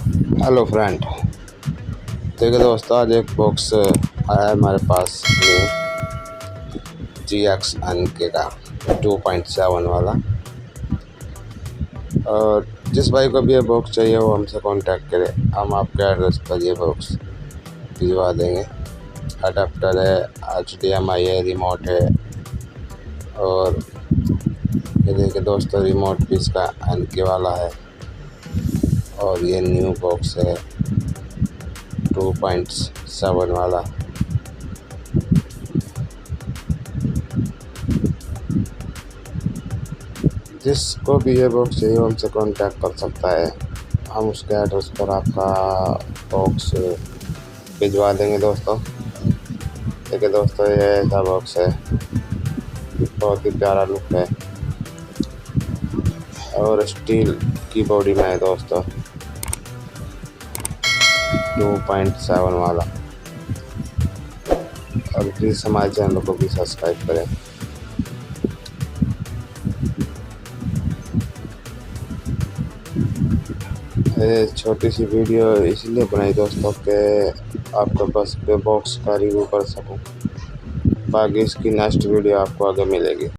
Hello friend, देखिए दोस्तों, आज एक बॉक्स आया है हमारे पास में GX का 2.7 वाला। और जिस भाई को भी ये बॉक्स चाहिए वो हमसे कांटेक्ट करे, हम आपके एड्रेस पर ये बॉक्स भिजवा देंगे। अडेप्टर है, HDMI है, रिमोट है। और ये देखिए दोस्तों, रिमोट भी इसका NK वाला है। और ये न्यू बॉक्स है 2.7 वाला। जिसको भी ये बॉक्स चाहिए हमसे कांटेक्ट कर सकता है, हम उसके एड्रेस पर आपका बॉक्स भिजवा देंगे दोस्तों। देखिए दोस्तों, ये ऐसा बॉक्स है, बहुत ही प्यारा लुक है और स्टील की बॉडी में है दोस्तों, 2.7 वाला। और प्लीज़ हमारे चैनल को भी सब्सक्राइब करें। ये छोटी सी वीडियो इसलिए बनाई दोस्तों कि आपके पास पे बॉक्स का रिव्यू कर सकूं। बाकी इसकी नेक्स्ट वीडियो आपको आगे मिलेगी।